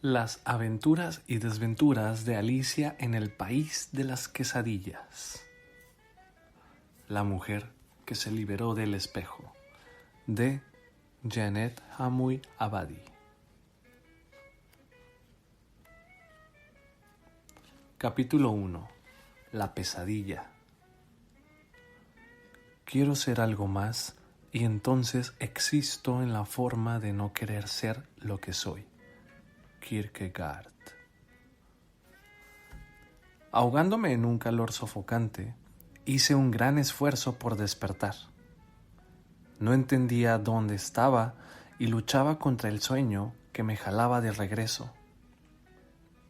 Las aventuras y desventuras de Alicia en el país de las quesadillas. La mujer que se liberó del espejo, de Janet Hamoui Abadi. Capítulo 1. La pesadilla. Quiero ser algo más y entonces existo en la forma de no querer ser lo que soy. Kierkegaard. Ahogándome en un calor sofocante, hice un gran esfuerzo por despertar. No entendía dónde estaba y luchaba contra el sueño que me jalaba de regreso.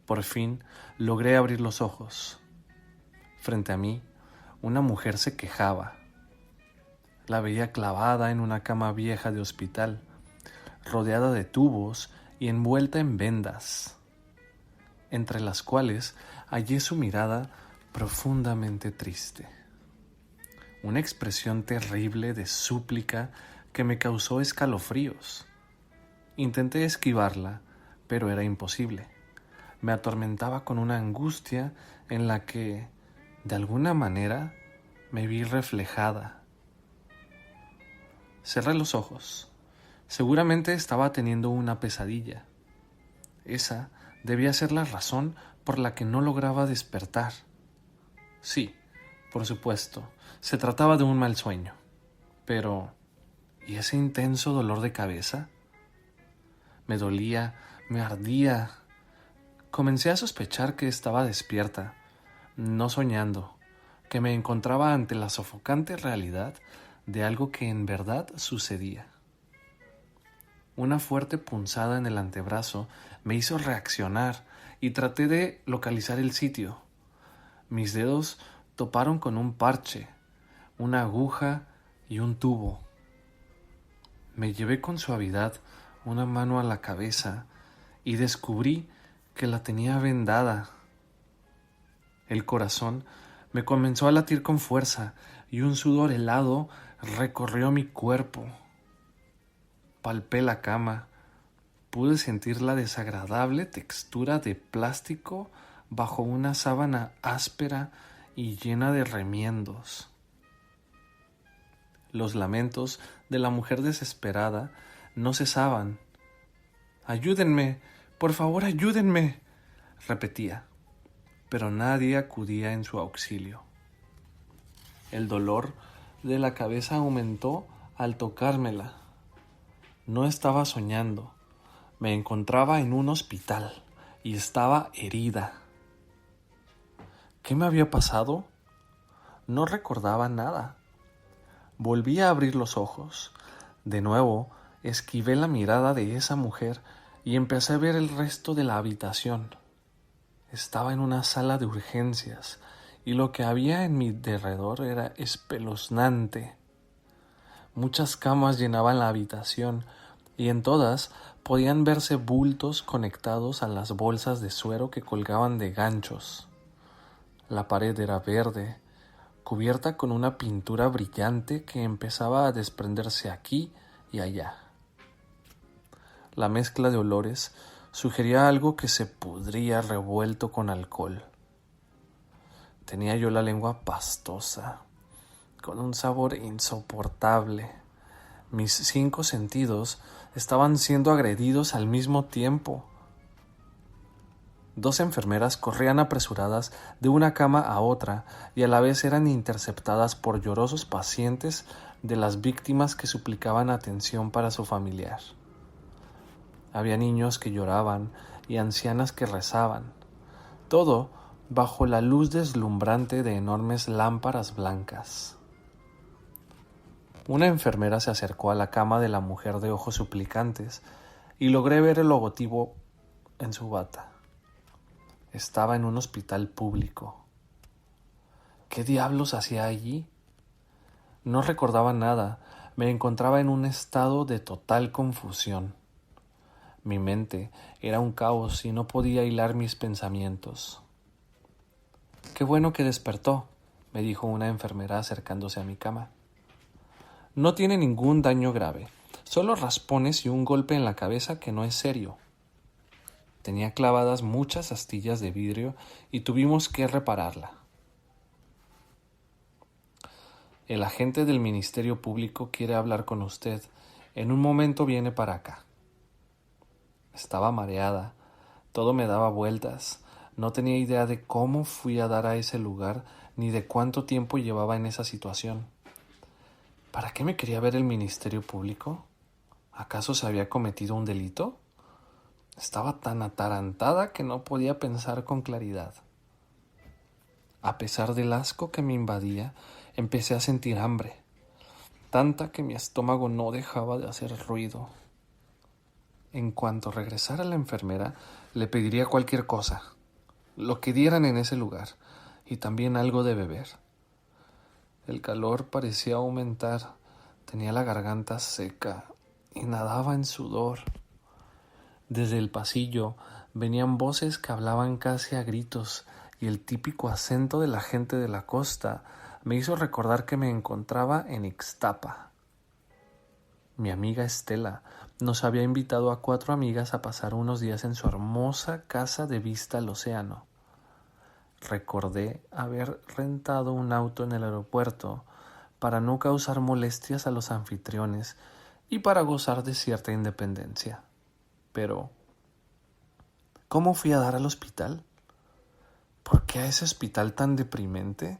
Por fin logré abrir los ojos. Frente a mí, una mujer se quejaba. La veía clavada en una cama vieja de hospital, rodeada de tubos y envuelta en vendas, entre las cuales hallé su mirada profundamente triste. Una expresión terrible de súplica que me causó escalofríos. Intenté esquivarla, pero era imposible. Me atormentaba con una angustia en la que, de alguna manera, me vi reflejada. Cerré los ojos. Seguramente estaba teniendo una pesadilla. Esa debía ser la razón por la que no lograba despertar. Sí, por supuesto, se trataba de un mal sueño. Pero, ¿y ese intenso dolor de cabeza? Me dolía, me ardía. Comencé a sospechar que estaba despierta, no soñando, que me encontraba ante la sofocante realidad de algo que en verdad sucedía. Una fuerte punzada en el antebrazo me hizo reaccionar y traté de localizar el sitio. Mis dedos toparon con un parche, una aguja y un tubo. Me llevé con suavidad una mano a la cabeza y descubrí que la tenía vendada. El corazón me comenzó a latir con fuerza y un sudor helado recorrió mi cuerpo. Palpé la cama. Pude sentir la desagradable textura de plástico bajo una sábana áspera y llena de remiendos. Los lamentos de la mujer desesperada no cesaban. «¡Ayúdenme! ¡Por favor, ayúdenme!», repetía, pero nadie acudía en su auxilio. El dolor de la cabeza aumentó al tocármela. No estaba soñando. Me encontraba en un hospital y estaba herida. ¿Qué me había pasado? No recordaba nada. Volví a abrir los ojos. De nuevo, esquivé la mirada de esa mujer y empecé a ver el resto de la habitación. Estaba en una sala de urgencias y lo que había en mi derredor era espeluznante. Muchas camas llenaban la habitación y en todas podían verse bultos conectados a las bolsas de suero que colgaban de ganchos. La pared era verde, cubierta con una pintura brillante que empezaba a desprenderse aquí y allá. La mezcla de olores sugería algo que se pudría revuelto con alcohol. Tenía yo la lengua pastosa, con un sabor insoportable. Mis 5 sentidos estaban siendo agredidos al mismo tiempo. 2 enfermeras corrían apresuradas de una cama a otra y a la vez eran interceptadas por llorosos pacientes de las víctimas que suplicaban atención para su familiar. Había niños que lloraban y ancianas que rezaban, todo bajo la luz deslumbrante de enormes lámparas blancas. Una enfermera se acercó a la cama de la mujer de ojos suplicantes y logré ver el logotipo en su bata. Estaba en un hospital público. ¿Qué diablos hacía allí? No recordaba nada. Me encontraba en un estado de total confusión. Mi mente era un caos y no podía hilar mis pensamientos. «Qué bueno que despertó», me dijo una enfermera acercándose a mi cama. «No tiene ningún daño grave, solo raspones y un golpe en la cabeza que no es serio». Tenía clavadas muchas astillas de vidrio y tuvimos que repararla. El agente del Ministerio Público quiere hablar con usted. En un momento viene para acá. Estaba mareada. Todo me daba vueltas. No tenía idea de cómo fui a dar a ese lugar ni de cuánto tiempo llevaba en esa situación. ¿Para qué me quería ver el Ministerio Público? ¿Acaso se había cometido un delito? Estaba tan atarantada que no podía pensar con claridad. A pesar del asco que me invadía, empecé a sentir hambre, tanta que mi estómago no dejaba de hacer ruido. En cuanto regresara la enfermera, le pediría cualquier cosa, lo que dieran en ese lugar, y también algo de beber. El calor parecía aumentar, tenía la garganta seca y nadaba en sudor. Desde el pasillo venían voces que hablaban casi a gritos, y el típico acento de la gente de la costa me hizo recordar que me encontraba en Ixtapa. Mi amiga Estela nos había invitado a 4 amigas a pasar unos días en su hermosa casa de vista al océano. Recordé haber rentado un auto en el aeropuerto para no causar molestias a los anfitriones y para gozar de cierta independencia. Pero, ¿cómo fui a dar al hospital? ¿Por qué a ese hospital tan deprimente?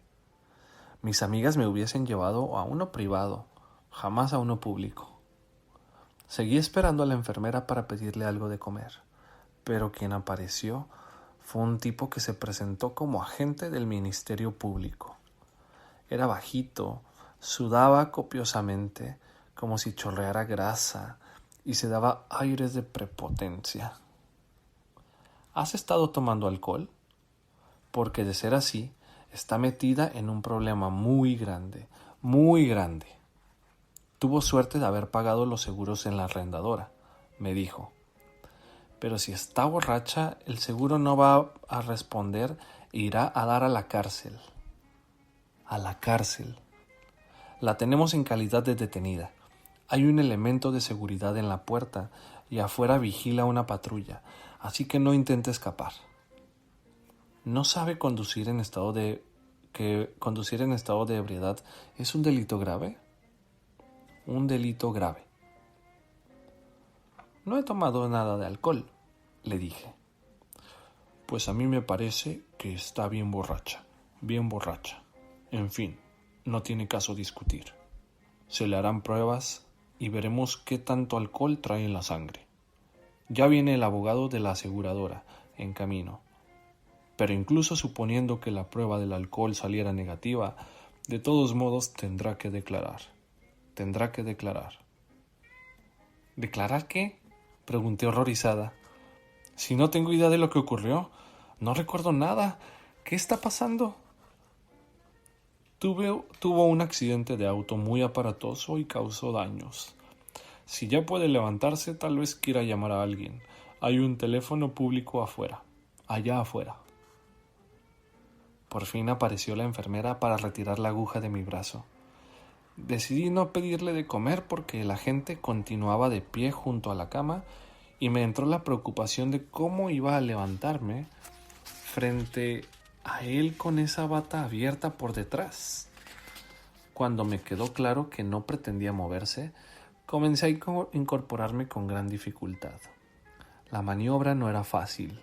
Mis amigas me hubiesen llevado a uno privado, jamás a uno público. Seguí esperando a la enfermera para pedirle algo de comer, pero quien apareció fue un tipo que se presentó como agente del Ministerio Público. Era bajito, sudaba copiosamente, como si chorreara grasa, y se daba aires de prepotencia. ¿Has estado tomando alcohol? Porque de ser así, está metida en un problema muy grande, muy grande. Tuvo suerte de haber pagado los seguros en la arrendadora, me dijo. Pero si está borracha, el seguro no va a responder e irá a dar a la cárcel. A la cárcel. La tenemos en calidad de detenida. Hay un elemento de seguridad en la puerta y afuera vigila una patrulla, así que no intente escapar. ¿No sabe conducir en estado de ebriedad es un delito grave? Un delito grave. No he tomado nada de alcohol, le dije. Pues a mí me parece que está bien borracha, bien borracha. En fin, no tiene caso discutir. Se le harán pruebas y veremos qué tanto alcohol trae en la sangre. Ya viene el abogado de la aseguradora en camino. Pero incluso suponiendo que la prueba del alcohol saliera negativa, de todos modos tendrá que declarar. ¿Declarar qué? Pregunté horrorizada. Si no tengo idea de lo que ocurrió, no recuerdo nada. ¿Qué está pasando? Tuvo un accidente de auto muy aparatoso y causó daños. Si ya puede levantarse, tal vez quiera llamar a alguien. Hay un teléfono público afuera, allá afuera. Por fin apareció la enfermera para retirar la aguja de mi brazo. Decidí no pedirle de comer porque la gente continuaba de pie junto a la cama y me entró la preocupación de cómo iba a levantarme frente a él con esa bata abierta por detrás. Cuando me quedó claro que no pretendía moverse, comencé a incorporarme con gran dificultad. La maniobra no era fácil.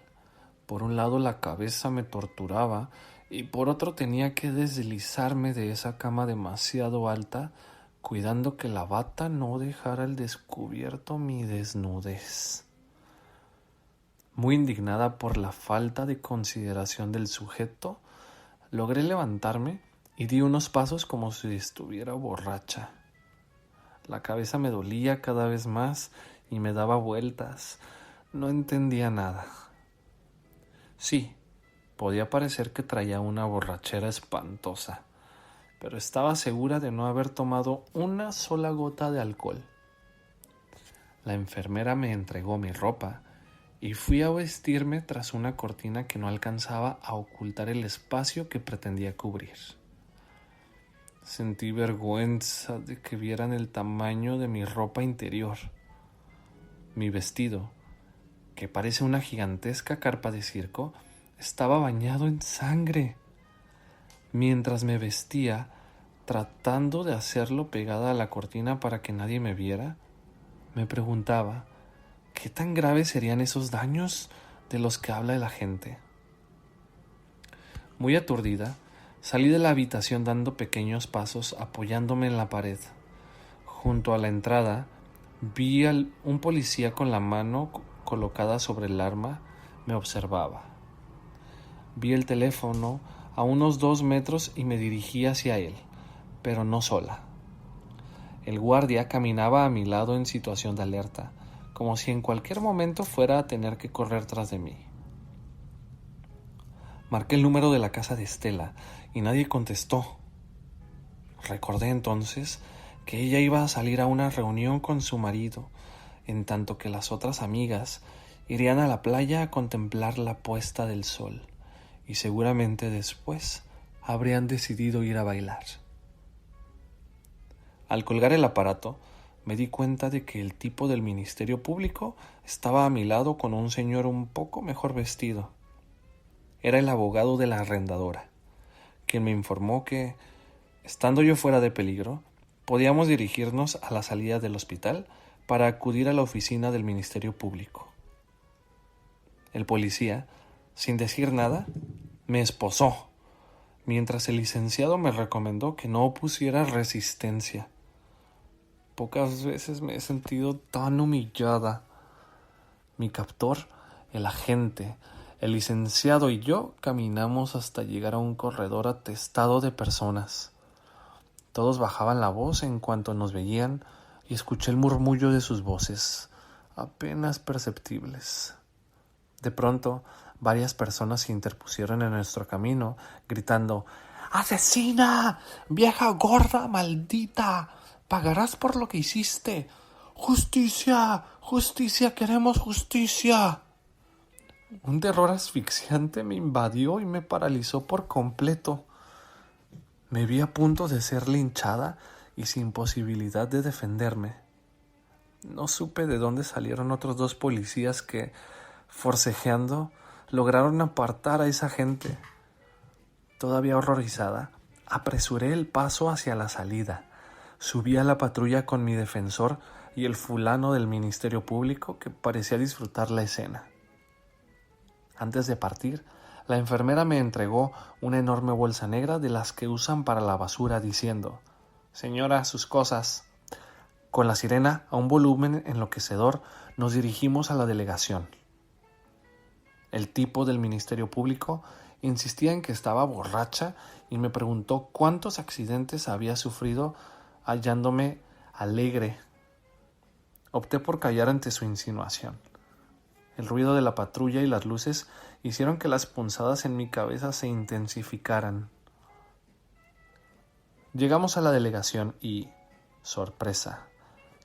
Por un lado la cabeza me torturaba y por otro tenía que deslizarme de esa cama demasiado alta, cuidando que la bata no dejara al descubierto mi desnudez. Muy indignada por la falta de consideración del sujeto, logré levantarme y di unos pasos como si estuviera borracha. La cabeza me dolía cada vez más y me daba vueltas. No entendía nada. Sí, podía parecer que traía una borrachera espantosa, pero estaba segura de no haber tomado una sola gota de alcohol. La enfermera me entregó mi ropa y fui a vestirme tras una cortina que no alcanzaba a ocultar el espacio que pretendía cubrir. Sentí vergüenza de que vieran el tamaño de mi ropa interior. Mi vestido, que parece una gigantesca carpa de circo, estaba bañado en sangre. Mientras me vestía, tratando de hacerlo pegada a la cortina para que nadie me viera, me preguntaba, ¿qué tan graves serían esos daños de los que habla la gente? Muy aturdida, salí de la habitación dando pequeños pasos apoyándome en la pared. Junto a la entrada, vi a un policía con la mano colocada sobre el arma, me observaba. Vi el teléfono a unos 2 metros y me dirigí hacia él, pero no sola. El guardia caminaba a mi lado en situación de alerta, como si en cualquier momento fuera a tener que correr tras de mí. Marqué el número de la casa de Estela y nadie contestó. Recordé entonces que ella iba a salir a una reunión con su marido, en tanto que las otras amigas irían a la playa a contemplar la puesta del sol, y seguramente después habrían decidido ir a bailar. Al colgar el aparato, me di cuenta de que el tipo del Ministerio Público estaba a mi lado con un señor un poco mejor vestido. Era el abogado de la arrendadora, quien me informó que, estando yo fuera de peligro, podíamos dirigirnos a la salida del hospital para acudir a la oficina del Ministerio Público. El policía, sin decir nada, me esposó, mientras el licenciado me recomendó que no opusiera resistencia. Pocas veces me he sentido tan humillada. Mi captor, el agente, el licenciado y yo caminamos hasta llegar a un corredor atestado de personas. Todos bajaban la voz en cuanto nos veían y escuché el murmullo de sus voces, apenas perceptibles. De pronto, varias personas se interpusieron en nuestro camino, gritando: ¡Asesina! ¡Vieja gorda maldita! ¡Pagarás por lo que hiciste! ¡Justicia! ¡Justicia! ¡Queremos justicia! Un terror asfixiante me invadió y me paralizó por completo. Me vi a punto de ser linchada y sin posibilidad de defenderme. No supe de dónde salieron otros 2 policías que, forcejeando, lograron apartar a esa gente. Todavía horrorizada, apresuré el paso hacia la salida. Subí a la patrulla con mi defensor y el fulano del Ministerio Público que parecía disfrutar la escena. Antes de partir, la enfermera me entregó una enorme bolsa negra de las que usan para la basura, diciendo: «Señora, sus cosas». Con la sirena a un volumen enloquecedor nos dirigimos a la delegación. El tipo del Ministerio Público insistía en que estaba borracha y me preguntó cuántos accidentes había sufrido hallándome alegre. Opté por callar ante su insinuación. El ruido de la patrulla y las luces hicieron que las punzadas en mi cabeza se intensificaran. Llegamos a la delegación y, sorpresa,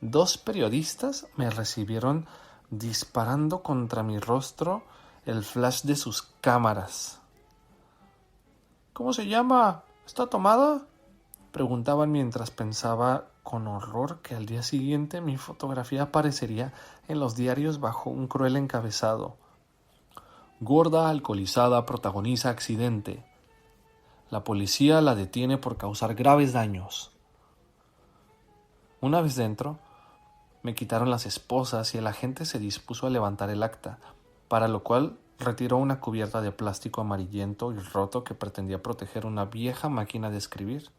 2 periodistas me recibieron disparando contra mi rostro el flash de sus cámaras. «¿Cómo se llama? ¿Está tomada?», preguntaban mientras pensaba con horror que al día siguiente mi fotografía aparecería en los diarios bajo un cruel encabezado: «Gorda alcoholizada protagoniza accidente. La policía la detiene por causar graves daños». Una vez dentro, me quitaron las esposas y el agente se dispuso a levantar el acta, para lo cual retiró una cubierta de plástico amarillento y roto que pretendía proteger una vieja máquina de escribir.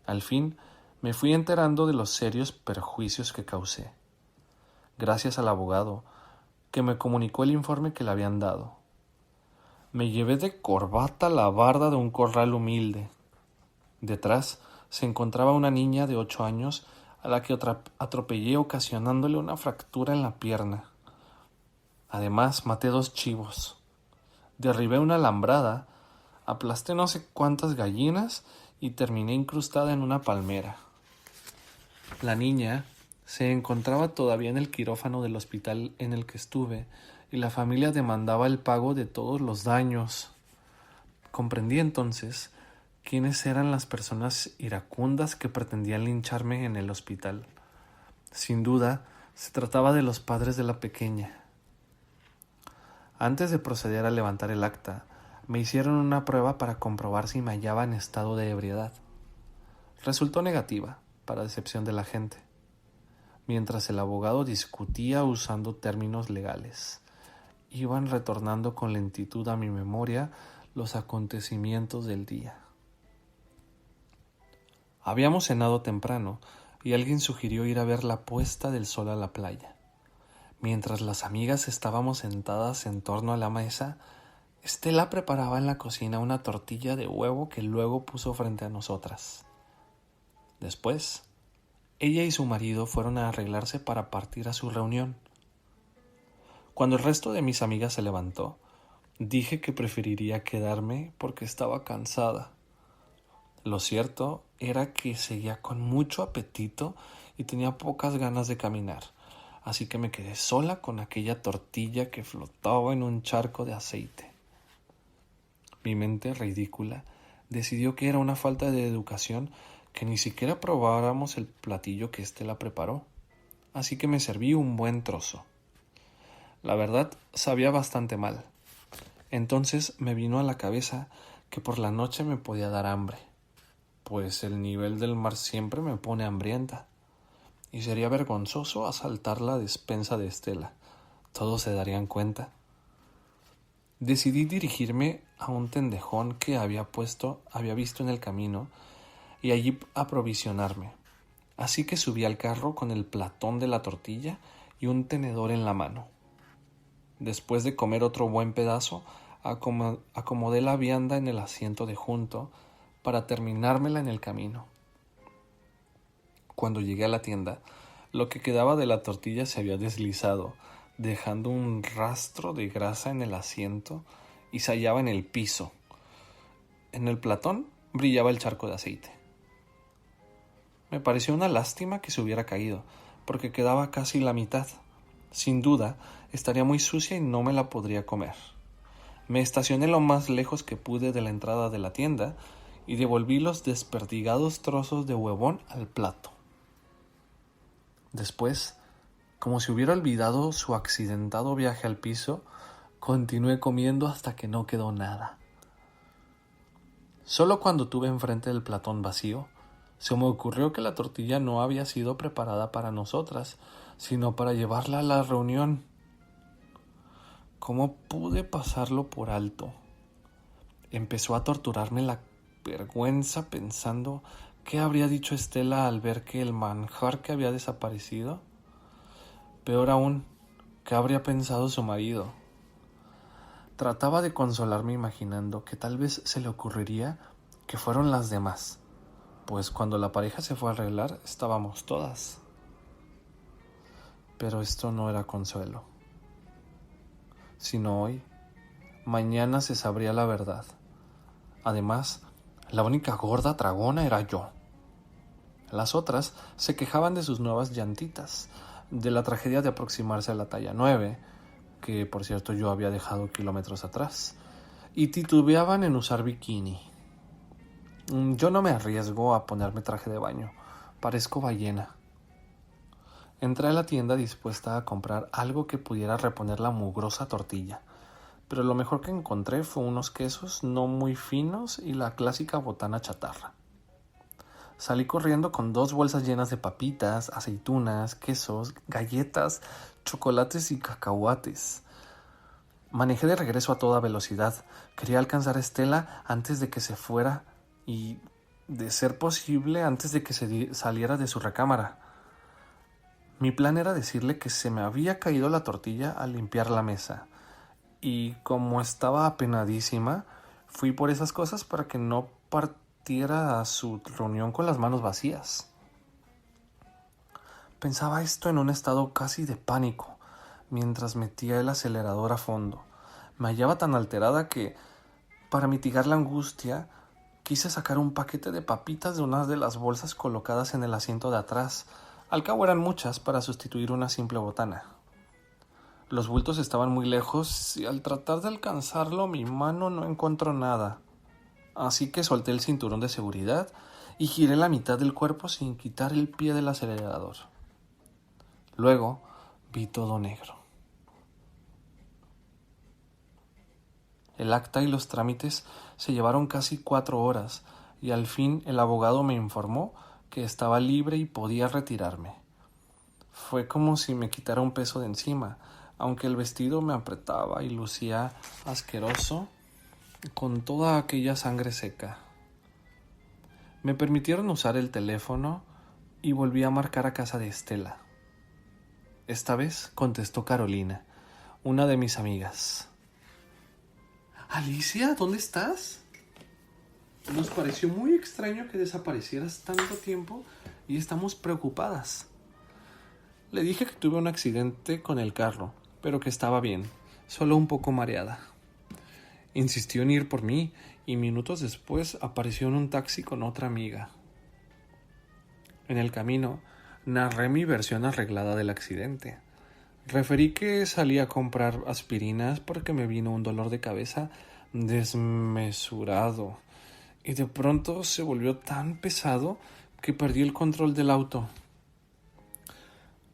Al fin, me fui enterando de los serios perjuicios que causé, gracias al abogado, que me comunicó el informe que le habían dado. Me llevé de corbata la barda de un corral humilde. Detrás se encontraba una niña de 8 años a la que atropellé ocasionándole una fractura en la pierna. Además, maté 2 chivos. Derribé una alambrada, aplasté no sé cuántas gallinas y terminé incrustada en una palmera. La niña se encontraba todavía en el quirófano del hospital en el que estuve y la familia demandaba el pago de todos los daños. Comprendí entonces quiénes eran las personas iracundas que pretendían lincharme en el hospital. Sin duda, se trataba de los padres de la pequeña. Antes de proceder a levantar el acta, me hicieron una prueba para comprobar si me hallaba en estado de ebriedad. Resultó negativa, para decepción de la gente, mientras el abogado discutía usando términos legales. Iban retornando con lentitud a mi memoria los acontecimientos del día. Habíamos cenado temprano y alguien sugirió ir a ver la puesta del sol a la playa. Mientras las amigas estábamos sentadas en torno a la mesa, Estela preparaba en la cocina una tortilla de huevo que luego puso frente a nosotras. Después, ella y su marido fueron a arreglarse para partir a su reunión. Cuando el resto de mis amigas se levantó, dije que preferiría quedarme porque estaba cansada. Lo cierto era que seguía con mucho apetito y tenía pocas ganas de caminar, así que me quedé sola con aquella tortilla que flotaba en un charco de aceite. Mi mente ridícula decidió que era una falta de educación que ni siquiera probáramos el platillo que Estela preparó, así que me serví un buen trozo. La verdad, sabía bastante mal. Entonces me vino a la cabeza que por la noche me podía dar hambre, pues el nivel del mar siempre me pone hambrienta, y sería vergonzoso asaltar la despensa de Estela. Todos se darían cuenta. Decidí dirigirme a un tendejón que había visto en el camino y allí aprovisionarme. Así que subí al carro con el platón de la tortilla y un tenedor en la mano. Después de comer otro buen pedazo, acomodé la vianda en el asiento de junto para terminármela en el camino. Cuando llegué a la tienda, lo que quedaba de la tortilla se había deslizado, dejando un rastro de grasa en el asiento y se hallaba en el piso. En el platón brillaba el charco de aceite. Me pareció una lástima que se hubiera caído, porque quedaba casi la mitad. Sin duda, estaría muy sucia y no me la podría comer. Me estacioné lo más lejos que pude de la entrada de la tienda y devolví los desperdigados trozos de huevón al plato. Después, como si hubiera olvidado su accidentado viaje al piso, continué comiendo hasta que no quedó nada. Solo cuando tuve enfrente el platón vacío, se me ocurrió que la tortilla no había sido preparada para nosotras, sino para llevarla a la reunión. ¿Cómo pude pasarlo por alto? Empezó a torturarme la vergüenza pensando qué habría dicho Estela al ver que el manjar que había desaparecido. Peor aún, ¿qué habría pensado su marido? Trataba de consolarme imaginando que tal vez se le ocurriría que fueron las demás, pues cuando la pareja se fue a arreglar estábamos todas. Pero esto no era consuelo. Sino hoy, mañana se sabría la verdad. Además, la única gorda tragona era yo. Las otras se quejaban de sus nuevas llantitas, de la tragedia de aproximarse a la talla 9, que por cierto yo había dejado kilómetros atrás, y titubeaban en usar bikini. Yo no me arriesgo a ponerme traje de baño, parezco ballena. Entré a la tienda dispuesta a comprar algo que pudiera reponer la mugrosa tortilla, pero lo mejor que encontré fue unos quesos no muy finos y la clásica botana chatarra. Salí corriendo con 2 bolsas llenas de papitas, aceitunas, quesos, galletas, chocolates y cacahuates. Manejé de regreso a toda velocidad. Quería alcanzar a Estela antes de que se fuera y, de ser posible, antes de que saliera de su recámara. Mi plan era decirle que se me había caído la tortilla al limpiar la mesa, y como estaba apenadísima, fui por esas cosas para que no partiera a su reunión con las manos vacías. Pensaba esto en un estado casi de pánico, mientras metía el acelerador a fondo. Me hallaba tan alterada que, para mitigar la angustia, quise sacar un paquete de papitas de una de las bolsas colocadas en el asiento de atrás. Al cabo eran muchas para sustituir una simple botana. Los bultos estaban muy lejos y al tratar de alcanzarlo mi mano no encontró nada. Así que solté el cinturón de seguridad y giré la mitad del cuerpo sin quitar el pie del acelerador. Luego vi todo negro. El acta y los trámites se llevaron casi 4 horas, y al fin el abogado me informó que estaba libre y podía retirarme. Fue como si me quitara un peso de encima, aunque el vestido me apretaba y lucía asqueroso con toda aquella sangre seca. Me permitieron usar el teléfono y volví a marcar a casa de Estela. Esta vez contestó Carolina, una de mis amigas. Alicia, ¿dónde estás? Nos pareció muy extraño que desaparecieras tanto tiempo y estamos preocupadas. Le dije que tuve un accidente con el carro, pero que estaba bien, solo un poco mareada. Insistió en ir por mí y minutos después apareció en un taxi con otra amiga. En el camino narré mi versión arreglada del accidente. Referí que salí a comprar aspirinas porque me vino un dolor de cabeza desmesurado y de pronto se volvió tan pesado que perdí el control del auto.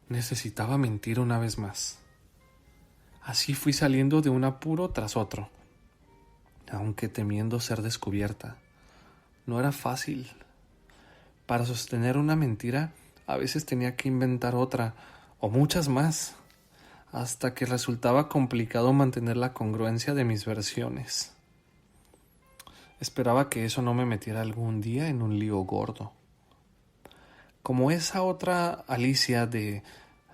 Necesitaba mentir una vez más. Así fui saliendo de un apuro tras otro, aunque temiendo ser descubierta. No era fácil. Para sostener una mentira, a veces tenía que inventar otra, o muchas más, hasta que resultaba complicado mantener la congruencia de mis versiones. Esperaba que eso no me metiera algún día en un lío gordo. Como esa otra Alicia de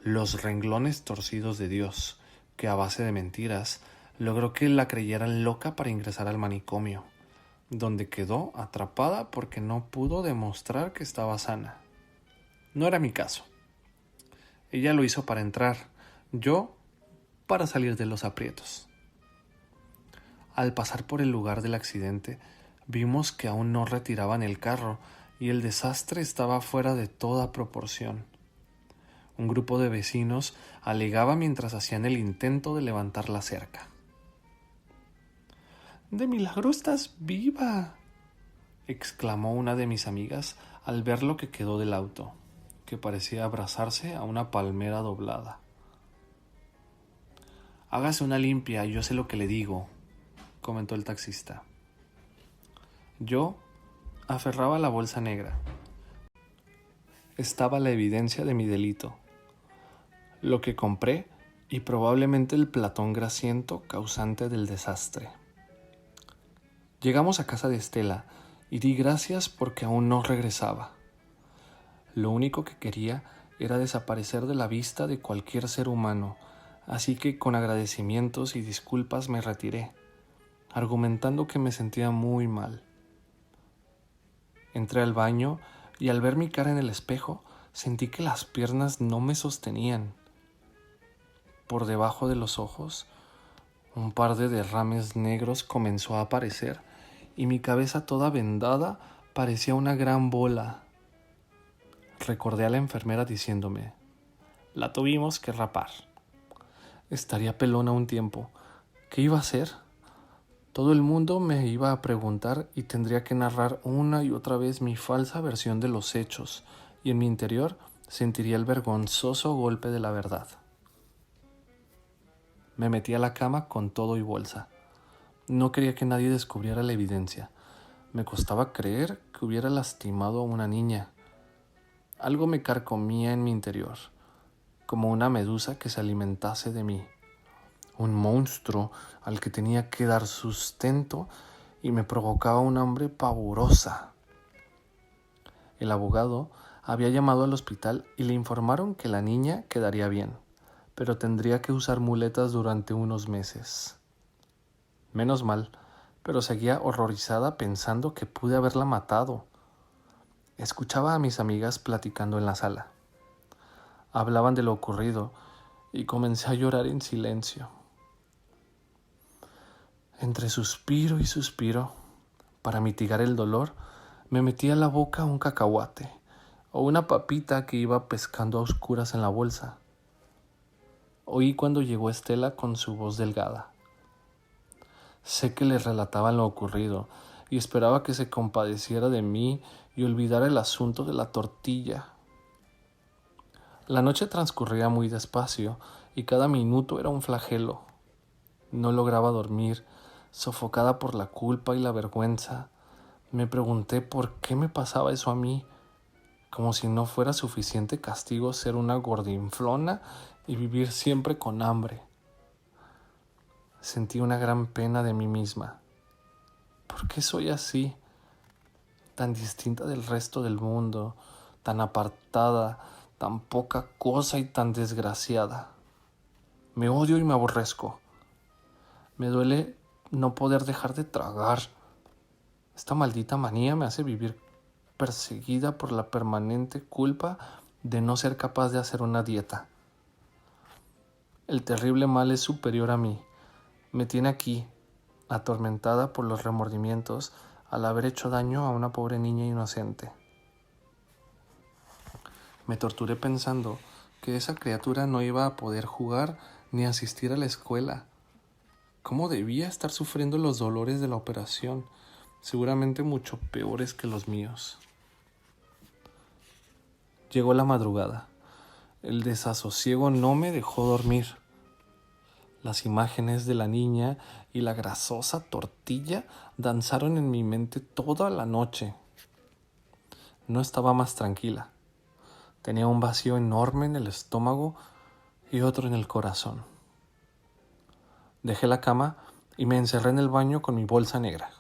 Los renglones torcidos de Dios, que a base de mentiras logró que la creyeran loca para ingresar al manicomio, donde quedó atrapada porque no pudo demostrar que estaba sana. No era mi caso. Ella lo hizo para entrar, yo para salir de los aprietos. Al pasar por el lugar del accidente, vimos que aún no retiraban el carro y el desastre estaba fuera de toda proporción. Un grupo de vecinos alegaba mientras hacían el intento de levantar la cerca. ¡De milagro estás viva!, exclamó una de mis amigas al ver lo que quedó del auto, que parecía abrazarse a una palmera doblada. Hágase una limpia, yo sé lo que le digo, comentó el taxista. Yo aferraba la bolsa negra. Estaba la evidencia de mi delito, lo que compré y probablemente el platón grasiento causante del desastre. Llegamos a casa de Estela y di gracias porque aún no regresaba. Lo único que quería era desaparecer de la vista de cualquier ser humano, así que con agradecimientos y disculpas me retiré, argumentando que me sentía muy mal. Entré al baño y al ver mi cara en el espejo sentí que las piernas no me sostenían. Por debajo de los ojos, un par de derrames negros comenzó a aparecer y mi cabeza toda vendada parecía una gran bola. Recordé a la enfermera diciéndome: la tuvimos que rapar. Estaría pelona un tiempo. ¿Qué iba a hacer? Todo el mundo me iba a preguntar y tendría que narrar una y otra vez mi falsa versión de los hechos, y en mi interior sentiría el vergonzoso golpe de la verdad. Me metí a la cama con todo y bolsa. No quería que nadie descubriera la evidencia. Me costaba creer que hubiera lastimado a una niña. Algo me carcomía en mi interior, como una medusa que se alimentase de mí. Un monstruo al que tenía que dar sustento y me provocaba un hambre pavorosa. El abogado había llamado al hospital y le informaron que la niña quedaría bien, pero tendría que usar muletas durante unos meses. Menos mal, pero seguía horrorizada pensando que pude haberla matado. Escuchaba a mis amigas platicando en la sala. Hablaban de lo ocurrido y comencé a llorar en silencio. Entre suspiro y suspiro, para mitigar el dolor, me metí a la boca un cacahuate o una papita que iba pescando a oscuras en la bolsa. Oí cuando llegó Estela con su voz delgada. Sé que le relataban lo ocurrido y esperaba que se compadeciera de mí y olvidara el asunto de la tortilla. La noche transcurría muy despacio y cada minuto era un flagelo. No lograba dormir, Sofocada por la culpa y la vergüenza, me pregunté por qué me pasaba eso a mí, como si no fuera suficiente castigo ser una gordinflona y vivir siempre con hambre. Sentí una gran pena de mí misma. ¿Por qué soy así? Tan distinta del resto del mundo, tan apartada, tan poca cosa y tan desgraciada. Me odio y me aborrezco. Me duele no poder dejar de tragar. Esta maldita manía me hace vivir perseguida por la permanente culpa de no ser capaz de hacer una dieta. El terrible mal es superior a mí. Me tiene aquí, atormentada por los remordimientos al haber hecho daño a una pobre niña inocente. Me torturé pensando que esa criatura no iba a poder jugar ni asistir a la escuela. ¿Cómo debía estar sufriendo los dolores de la operación? Seguramente mucho peores que los míos. Llegó la madrugada. El desasosiego no me dejó dormir. Las imágenes de la niña y la grasosa tortilla danzaron en mi mente toda la noche. No estaba más tranquila. Tenía un vacío enorme en el estómago y otro en el corazón. Dejé la cama y me encerré en el baño con mi bolsa negra.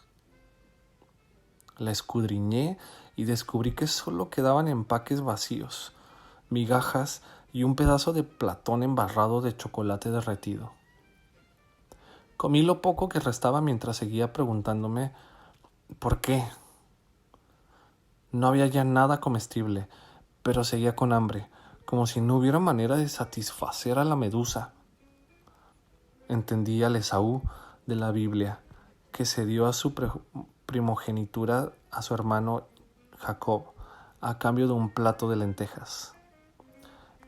La escudriñé y descubrí que solo quedaban empaques vacíos, migajas y un pedazo de platón embarrado de chocolate derretido. Comí lo poco que restaba mientras seguía preguntándome ¿por qué? No había ya nada comestible, pero seguía con hambre, como si no hubiera manera de satisfacer a la medusa. Entendí al Esaú de la Biblia, que cedió a su primogenitura a su hermano Jacob a cambio de un plato de lentejas.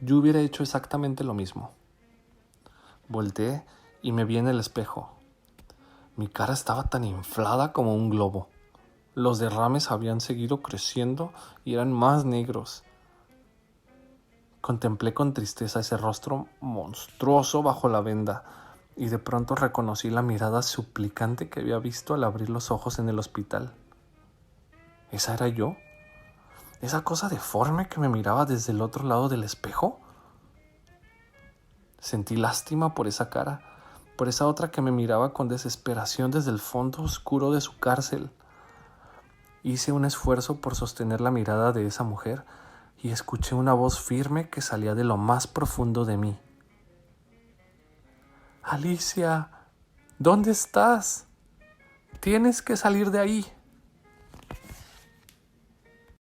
Yo hubiera hecho exactamente lo mismo. Volteé y me vi en el espejo. Mi cara estaba tan inflada como un globo. Los derrames habían seguido creciendo y eran más negros. Contemplé con tristeza ese rostro monstruoso bajo la venda y de pronto reconocí la mirada suplicante que había visto al abrir los ojos en el hospital. ¿Esa era yo? ¿Esa cosa deforme que me miraba desde el otro lado del espejo? Sentí lástima por esa cara, por esa otra que me miraba con desesperación desde el fondo oscuro de su cárcel. Hice un esfuerzo por sostener la mirada de esa mujer y escuché una voz firme que salía de lo más profundo de mí. Alicia, ¿dónde estás? Tienes que salir de ahí.